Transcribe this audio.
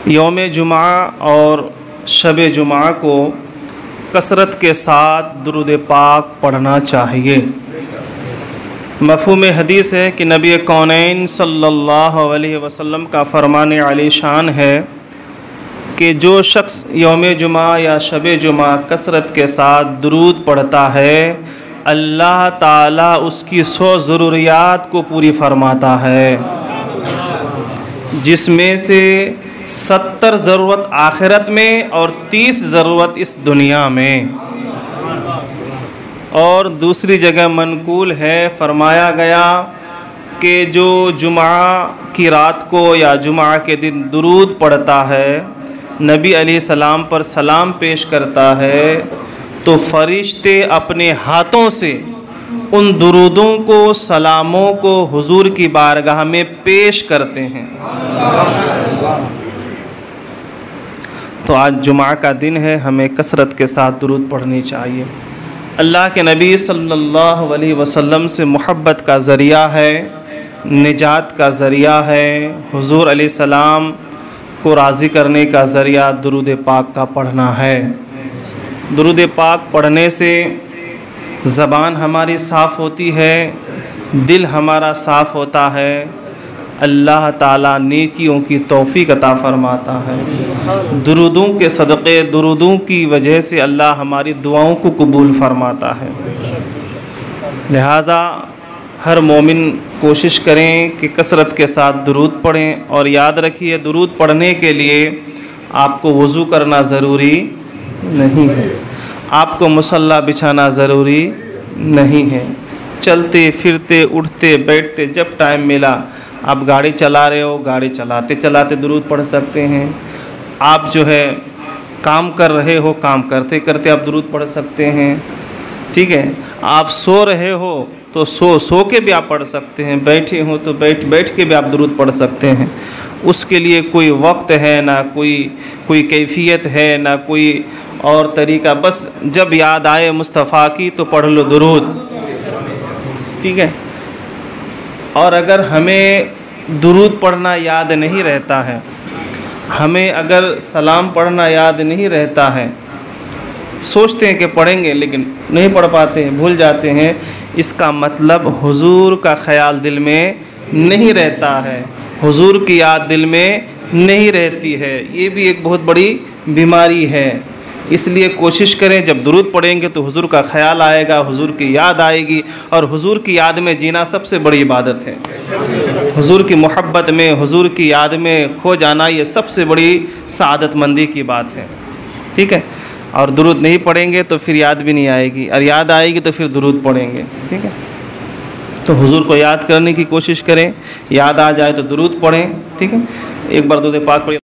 यौम जुमा और शब जुमा को कसरत के साथ दुरूद पाक पढ़ना चाहिए। मफ़हूम हदीस है कि नबी कौनैन सल्लल्लाहु अलैहि वसल्लम का फरमान आलीशान है कि जो शख्स यौम जुमा या शब जुमा कसरत के साथ दुरूद पढ़ता है, अल्लाह ताला उसकी 100 ज़रूरियात को पूरी फरमाता है, जिसमें से 70 ज़रूरत आखिरत में और 30 ज़रूरत इस दुनिया में। और दूसरी जगह मनकूल है, फरमाया गया कि जो जुमा की रात को या जुमा के दिन दुरूद पढ़ता है, नबी अलैहिस्सलाम पर सलाम पेश करता है, तो फरिश्ते अपने हाथों से उन दुरूदों को, सलामों को हुजूर की बारगाह में पेश करते हैं। तो आज जुमा का दिन है, हमें कसरत के साथ दुरूद पढ़नी चाहिए। अल्लाह के नबी सल्लल्लाहु अलैहि वसल्लम से मोहब्बत का ज़रिया है, निजात का ज़रिया है, हुजूर अलैहिस्सलाम को राज़ी करने का ज़रिया दुरूद पाक का पढ़ना है। दुरूद पाक पढ़ने से ज़बान हमारी साफ़ होती है, दिल हमारा साफ़ होता है, अल्लाह ताला नेकियों की तौफ़ीक़ अता फ़रमाता है। दुरूदों के सदक़े, दुरूदों की वजह से अल्लाह हमारी दुआओं को कबूल फ़रमाता है। लिहाजा हर मोमिन कोशिश करें कि कसरत के साथ दुरूद पढ़ें। और याद रखिए, दुरूद पढ़ने के लिए आपको वज़ू करना ज़रूरी नहीं है, आपको मुसल्ला बिछाना ज़रूरी नहीं है। चलते फिरते, उठते बैठते, जब टाइम मिला, आप गाड़ी चला रहे हो, गाड़ी चलाते चलाते दुरूद पढ़ सकते हैं। आप जो है काम कर रहे हो, काम करते करते आप दुरूद पढ़ सकते हैं। ठीक है, आप सो रहे हो तो सो के भी आप पढ़ सकते हैं, बैठे हो तो बैठ के भी आप दुरूद पढ़ सकते हैं। उसके लिए कोई वक्त है ना, कोई कैफियत है ना, कोई और तरीका, बस जब याद आए मुस्तफ़ा की तो पढ़ लो दुरूद। ठीक है। और अगर हमें दुरूद पढ़ना याद नहीं रहता है, हमें अगर सलाम पढ़ना याद नहीं रहता है, सोचते हैं कि पढ़ेंगे लेकिन नहीं पढ़ पाते हैं, भूल जाते हैं, इसका मतलब हुजूर का ख़याल दिल में नहीं रहता है, हुजूर की याद दिल में नहीं रहती है। ये भी एक बहुत बड़ी बीमारी है। इसलिए कोशिश करें, जब दुरूद पढ़ेंगे तो हुजूर का ख़याल आएगा, हुजूर की याद आएगी, और हुजूर की याद में जीना सबसे बड़ी इबादत है। हुजूर की मोहब्बत में, हुजूर की याद में खो जाना, ये सबसे बड़ी सआदतमंदी की बात है। ठीक है। और दुरूद नहीं पढ़ेंगे तो फिर याद भी नहीं आएगी, और याद आएगी तो फिर दुरूद पढ़ेंगे। ठीक है। तो हुजूर को याद करने की कोशिश करें, याद आ जाए तो दुरूद पढ़ें। ठीक है। एक बार दुरूद पाक पढ़िए।